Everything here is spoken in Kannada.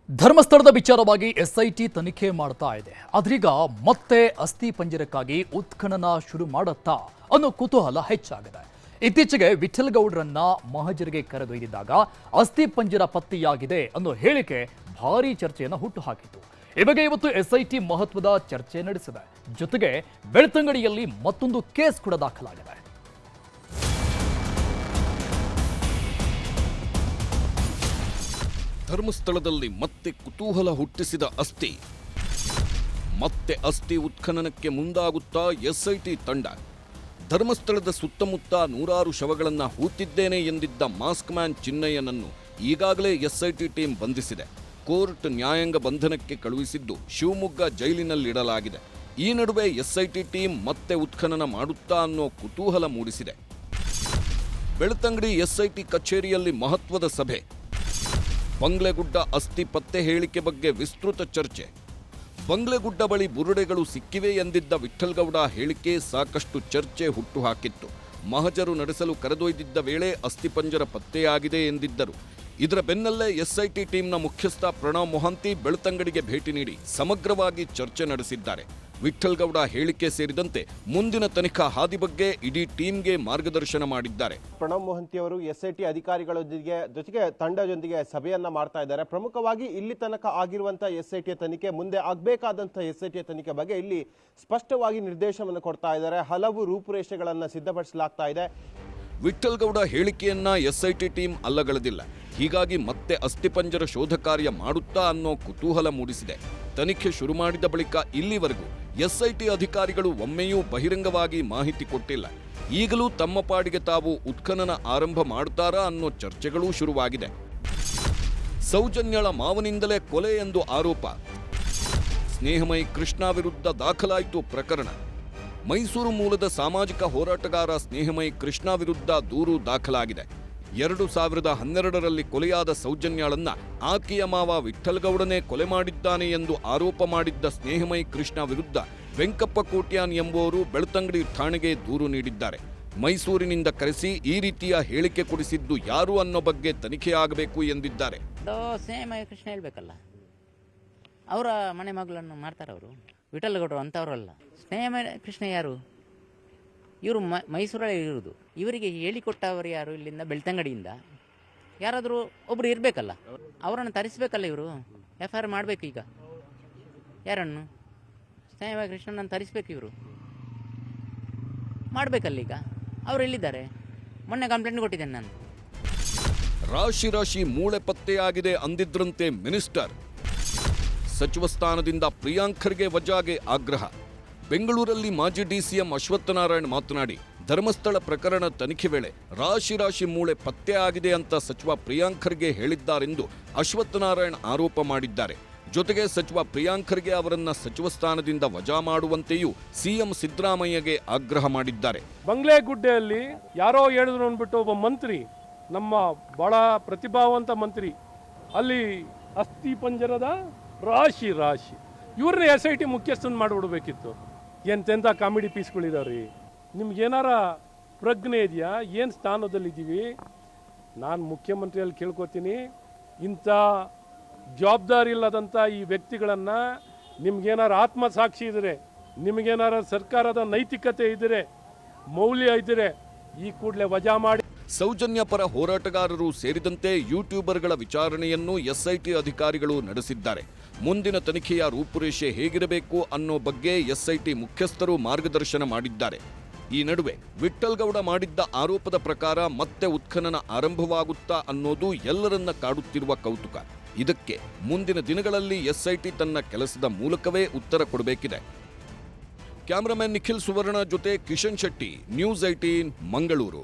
ಧರ್ಮಸ್ಥಳದ ವಿಚಾರವಾಗಿ ಎಸ್ಐಟಿ ತನಿಖೆ ಮಾಡ್ತಾ ಇದೆ. ಆದ್ರೀಗ ಮತ್ತೆ ಅಸ್ಥಿ ಪಂಜರಕ್ಕಾಗಿ ಉತ್ಖನನ ಶುರು ಮಾಡುತ್ತಾ ಅನ್ನೋ ಕುತೂಹಲ ಹೆಚ್ಚಾಗಿದೆ. ಇತ್ತೀಚೆಗೆ ವಿಠಲ್ ಗೌಡ್ರನ್ನ ಮಹಜರಿಗೆ ಕರೆದೊಯ್ದಿದ್ದಾಗ ಅಸ್ಥಿ ಪಂಜರ ಪತ್ತೆಯಾಗಿದೆ ಅನ್ನೋ ಹೇಳಿಕೆ ಭಾರೀ ಚರ್ಚೆಯನ್ನು ಹುಟ್ಟುಹಾಕಿತು. ಈ ಬಗ್ಗೆ ಇವತ್ತು ಎಸ್ಐಟಿ ಮಹತ್ವದ ಚರ್ಚೆ ನಡೆಸಿದೆ. ಜೊತೆಗೆ ಬೆಳ್ತಂಗಡಿಯಲ್ಲಿ ಮತ್ತೊಂದು ಕೇಸ್ ಕೂಡ ದಾಖಲಾಗಿದೆ. ಧರ್ಮಸ್ಥಳದಲ್ಲಿ ಮತ್ತೆ ಕುತೂಹಲ ಹುಟ್ಟಿಸಿದ ಅಸ್ಥಿ. ಮತ್ತೆ ಅಸ್ಥಿ ಉತ್ಖನನಕ್ಕೆ ಮುಂದಾಗುತ್ತಾ ಎಸ್ಐಟಿ ತಂಡ. ಧರ್ಮಸ್ಥಳದ ಸುತ್ತಮುತ್ತ ನೂರಾರು ಶವಗಳನ್ನು ಹೂತಿದ್ದೇನೆ ಎಂದಿದ್ದ ಮಾಸ್ಕ್ ಮ್ಯಾನ್ ಚಿನ್ನಯ್ಯನನ್ನು ಈಗಾಗಲೇ ಎಸ್ಐಟಿ ಟೀಮ್ ಬಂಧಿಸಿದೆ. ಕೋರ್ಟ್ ನ್ಯಾಯಾಂಗ ಬಂಧನಕ್ಕೆ ಕಳುಹಿಸಿದ್ದು ಶಿವಮೊಗ್ಗ ಜೈಲಿನಲ್ಲಿಡಲಾಗಿದೆ. ಈ ನಡುವೆ ಎಸ್ಐಟಿ ಟೀಮ್ ಮತ್ತೆ ಉತ್ಖನನ ಮಾಡುತ್ತಾ ಅನ್ನೋ ಕುತೂಹಲ ಮೂಡಿಸಿದೆ. ಬೆಳ್ತಂಗಡಿ ಎಸ್ಐಟಿ ಕಚೇರಿಯಲ್ಲಿ ಮಹತ್ವದ ಸಭೆ. ಬಂಗ್ಲೆಗುಡ್ಡ ಅಸ್ಥಿ ಪತ್ತೆ ಹೇಳಿಕೆ ಬಗ್ಗೆ ವಿಸ್ತೃತ ಚರ್ಚೆ. ಬಂಗ್ಲೆಗುಡ್ಡ ಬಳಿ ಬುರುಡೆಗಳು ಸಿಕ್ಕಿವೆ ಎಂದಿದ್ದ ವಿಠಲ್ಗೌಡ ಹೇಳಿಕೆ ಸಾಕಷ್ಟು ಚರ್ಚೆ ಹುಟ್ಟುಹಾಕಿತ್ತು. ಮಹಜರು ನಡೆಸಲು ಕರೆದೊಯ್ದಿದ್ದ ವೇಳೆ ಅಸ್ಥಿಪಂಜರ ಪತ್ತೆಯಾಗಿದೆ ಎಂದಿದ್ದರು. ಇದರ ಬೆನ್ನಲ್ಲೇ ಎಸ್ಐಟಿ ಟೀಮ್ನ ಮುಖ್ಯಸ್ಥ ಪ್ರಣವ್ ಮೊಹಾಂತಿ ಬೆಳ್ತಂಗಡಿಗೆ ಭೇಟಿ ನೀಡಿ ಸಮಗ್ರವಾಗಿ ಚರ್ಚೆ ನಡೆಸಿದ್ದಾರೆ. ವಿಠಲ್ಗೌಡ ಹೇಳಿಕೆ ಸೇರಿದಂತೆ ಮುಂದಿನ ತನಿಖಾ ಹಾದಿ ಬಗ್ಗೆ ಇಡೀ ಟೀಮ್ಗೆ ಮಾರ್ಗದರ್ಶನ ಮಾಡಿದ್ದಾರೆ. ಪ್ರಣವ್ ಮೊಹಾಂತಿ ಅವರು ಎಸ್ಐಟಿ ಅಧಿಕಾರಿಗಳ ಜೊತೆಗೆ ತಂಡದೊಂದಿಗೆ ಸಭೆಯನ್ನ ಮಾಡ್ತಾ ಇದ್ದಾರೆ. ಪ್ರಮುಖವಾಗಿ ಇಲ್ಲಿ ತನಕ ಆಗಿರುವಂತಹ ಎಸ್ಐಟಿಯ ತನಿಖೆ, ಮುಂದೆ ಆಗಬೇಕಾದಂತಹ ಎಸ್ಐಟಿಯ ತನಿಖೆ ಬಗ್ಗೆ ಇಲ್ಲಿ ಸ್ಪಷ್ಟವಾಗಿ ನಿರ್ದೇಶನವನ್ನು ಕೊಡ್ತಾ ಇದ್ದಾರೆ. ಹಲವು ರೂಪುರೇಷೆಗಳನ್ನು ಸಿದ್ಧಪಡಿಸಲಾಗ್ತಾ ಇದೆ. ವಿಠಲ್ಗೌಡ ಹೇಳಿಕೆಯನ್ನ ಎಸ್ಐಟಿ ಟೀಮ್ ಅಲ್ಲಗಳೆದಿಲ್ಲ. ಹೀಗಾಗಿ ಮತ್ತೆ ಅಸ್ಥಿಪಂಜರ ಶೋಧ ಕಾರ್ಯ ಮಾಡುತ್ತಾ ಅನ್ನೋ ಕುತೂಹಲ ಮೂಡಿಸಿದೆ. ತನಿಖೆ ಶುರು ಮಾಡಿದ ಬಳಿಕ ಇಲ್ಲಿವರೆಗೂ ಎಸ್ಐಟಿ ಅಧಿಕಾರಿಗಳು ಒಮ್ಮೆಯೂ ಬಹಿರಂಗವಾಗಿ ಮಾಹಿತಿ ಕೊಟ್ಟಿಲ್ಲ. ಈಗಲೂ ತಮ್ಮ ಪಾಡಿಗೆ ತಾವು ಉತ್ಖನನ ಆರಂಭ ಮಾಡುತ್ತಾರಾ ಅನ್ನೋ ಚರ್ಚೆಗಳೂ ಶುರುವಾಗಿದೆ. ಸೌಜನ್ಯಳ ಮಾವನಿಂದಲೇ ಕೊಲೆ ಎಂದು ಆರೋಪ. ಸ್ನೇಹಮಯಿ ಕೃಷ್ಣ ವಿರುದ್ಧ ದಾಖಲಾಯಿತು ಪ್ರಕರಣ. ಮೈಸೂರು ಮೂಲದ ಸಾಮಾಜಿಕ ಹೋರಾಟಗಾರ ಸ್ನೇಹಮಯಿ ಕೃಷ್ಣ ವಿರುದ್ಧ ದೂರು ದಾಖಲಾಗಿದೆ. 2012ರಲ್ಲಿ ಕೊಲೆಯಾದ ಸೌಜನ್ಯಾಳನ್ನ ಆಕೆಯ ಮಾವ ವಿಠಲ್ಗೌಡನೇ ಕೊಲೆ ಮಾಡಿದ್ದಾನೆ ಎಂದು ಆರೋಪ ಮಾಡಿದ್ದ ಸ್ನೇಹಮಯಿ ಕೃಷ್ಣ ವಿರುದ್ಧ ವೆಂಕಪ್ಪ ಕೋಟ್ಯಾನ್ ಎಂಬುವರು ಬೆಳ್ತಂಗಡಿ ಠಾಣೆಗೆ ದೂರು ನೀಡಿದ್ದಾರೆ. ಮೈಸೂರಿನಿಂದ ಕರೆಸಿ ಈ ರೀತಿಯ ಹೇಳಿಕೆ ಕೊಡಿಸಿದ್ದು ಯಾರು ಅನ್ನೋ ಬಗ್ಗೆ ತನಿಖೆಯಾಗಬೇಕು ಎಂದಿದ್ದಾರೆ. ಸ್ನೇಹಮಯಿ ಕೃಷ್ಣ ಹೇಳ್ಬೇಕಲ್ಲ, ಅವರ ಮನೆ ಮಗಳನ್ನು ಮಾಡ್ತಾರೆ ಅವರು. ವಿಠಲ್ಗೌಡರು ಅಂತವರಲ್ಲ. ಸ್ನೇಹಮಯಿ ಕೃಷ್ಣ ಯಾರು? ಇವರು ಮೈಸೂರಲ್ಲಿ ಇರುವುದು. ಇವರಿಗೆ ಹೇಳಿಕೊಟ್ಟವರು ಯಾರು? ಇಲ್ಲಿಂದ ಬೆಳ್ತಂಗಡಿಯಿಂದ ಯಾರಾದರೂ ಒಬ್ರು ಇರಬೇಕಲ್ಲ, ಅವರನ್ನು ತರಿಸ್ಬೇಕಲ್ಲ. ಇವರು FIR ಮಾಡಬೇಕು. ಈಗ ಯಾರನ್ನು? ಸ್ನೇಹಮಯಿ ಕೃಷ್ಣನನ್ನು ತರಿಸ್ಬೇಕು. ಇವರು ಮಾಡಬೇಕಲ್ಲ. ಈಗ ಅವರು ಎಲ್ಲಿದ್ದಾರೆ? ಮೊನ್ನೆ ಕಂಪ್ಲೇಂಟ್ ಕೊಟ್ಟಿದ್ದೇನೆ ನಾನು. ರಾಶಿ ರಾಶಿ ಮೂಳೆ ಪತ್ತೆಯಾಗಿದೆ ಅಂದಿದ್ರಂತೆ ಮಿನಿಸ್ಟರ್. ಸಚಿವ ಸ್ಥಾನದಿಂದ ಪ್ರಿಯಾಂಕ್ ಖರ್ಗೆ ವಜಾಗೆ ಆಗ್ರಹ. ಬೆಂಗಳೂರಲ್ಲಿ ಮಾಜಿ ಡಿಸಿಎಂ ಅಶ್ವತ್ಥನಾರಾಯಣ್ ಮಾತನಾಡಿ, ಧರ್ಮಸ್ಥಳ ಪ್ರಕರಣ ತನಿಖೆ ವೇಳೆ ರಾಶಿ ರಾಶಿ ಮೂಳೆ ಪತ್ತೆ ಆಗಿದೆ ಅಂತ ಸಚಿವ ಪ್ರಿಯಾಂಕ್ ಖರ್ಗೆ ಹೇಳಿದ್ದಾರೆಂದು ಅಶ್ವತ್ಥನಾರಾಯಣ್ ಆರೋಪ ಮಾಡಿದ್ದಾರೆ. ಜೊತೆಗೆ ಸಚಿವ ಪ್ರಿಯಾಂಕ್ ಖರ್ಗೆ ಅವರನ್ನ ಸಚಿವ ಸ್ಥಾನದಿಂದ ವಜಾ ಮಾಡುವಂತೆಯೂ ಸಿಎಂ ಸಿದ್ದರಾಮಯ್ಯಗೆ ಆಗ್ರಹ ಮಾಡಿದ್ದಾರೆ. ಬಂಗ್ಲೆಗುಡ್ಡೆಯಲ್ಲಿ ಯಾರೋ ಹೇಳಿದ್ರು ಅಂದ್ಬಿಟ್ಟು ಒಬ್ಬ ಮಂತ್ರಿ, ನಮ್ಮ ಬಹಳ ಪ್ರತಿಭಾವಂತ ಮಂತ್ರಿ, ಅಲ್ಲಿ ಅಸ್ಥಿ ಪಂಜರದ ರಾಶಿ ರಾಶಿ. ಇವ್ರನ್ನ SIT ಮುಖ್ಯಸ್ಥನ ಮಾಡಿಬಿಡ್ಬೇಕಿತ್ತು. ಎಂತೆಂಥ ಕಾಮಿಡಿ ಪೀಸ್ಗಳಿದಾವ್ರಿ. ನಿಮ್ಗೇನಾರ ಪ್ರಜ್ಞೆ ಇದೆಯಾ? ಏನು ಸ್ಥಾನದಲ್ಲಿದ್ದೀವಿ? ನಾನು ಮುಖ್ಯಮಂತ್ರಿಯಲ್ಲಿ ಕೇಳ್ಕೊತೀನಿ, ಇಂಥ ಜವಾಬ್ದಾರಿ ಇಲ್ಲದಂಥ ಈ ವ್ಯಕ್ತಿಗಳನ್ನು ನಿಮ್ಗೇನಾರ ಆತ್ಮಸಾಕ್ಷಿ ಇದ್ದರೆ, ನಿಮಗೇನಾರ ಸರ್ಕಾರದ ನೈತಿಕತೆ ಇದ್ದರೆ, ಮೌಲ್ಯ ಇದ್ದರೆ ಈ ಕೂಡಲೇ ವಜಾ ಮಾಡಿ. ಸೌಜನ್ಯ ಪರ ಹೋರಾಟಗಾರರು ಸೇರಿದಂತೆ ಯೂಟ್ಯೂಬರ್ಗಳ ವಿಚಾರಣೆಯನ್ನು ಎಸ್ಐಟಿ ಅಧಿಕಾರಿಗಳು ನಡೆಸಿದ್ದಾರೆ. ಮುಂದಿನ ತನಿಖೆಯ ರೂಪುರೇಷೆ ಹೇಗಿರಬೇಕು ಅನ್ನೋ ಬಗ್ಗೆ ಎಸ್ಐಟಿ ಮುಖ್ಯಸ್ಥರು ಮಾರ್ಗದರ್ಶನ ಮಾಡಿದ್ದಾರೆ. ಈ ನಡುವೆ ವಿಠಲ್ಗೌಡ ಮಾಡಿದ್ದ ಆರೋಪದ ಪ್ರಕಾರ ಮತ್ತೆ ಉತ್ಖನನ ಆರಂಭವಾಗುತ್ತಾ ಅನ್ನೋದು ಎಲ್ಲರನ್ನ ಕಾಡುತ್ತಿರುವ ಕೌತುಕ. ಇದಕ್ಕೆ ಮುಂದಿನ ದಿನಗಳಲ್ಲಿ ಎಸ್ಐಟಿ ತನ್ನ ಕೆಲಸದ ಮೂಲಕವೇ ಉತ್ತರ ಕೊಡಬೇಕಿದೆ. ಕ್ಯಾಮರಾಮನ್ ನಿಖಿಲ್ ಸುವರ್ಣ ಜೊತೆ ಕಿಶನ್ ಶೆಟ್ಟಿ, ನ್ಯೂಸ್ 18 ಮಂಗಳೂರು.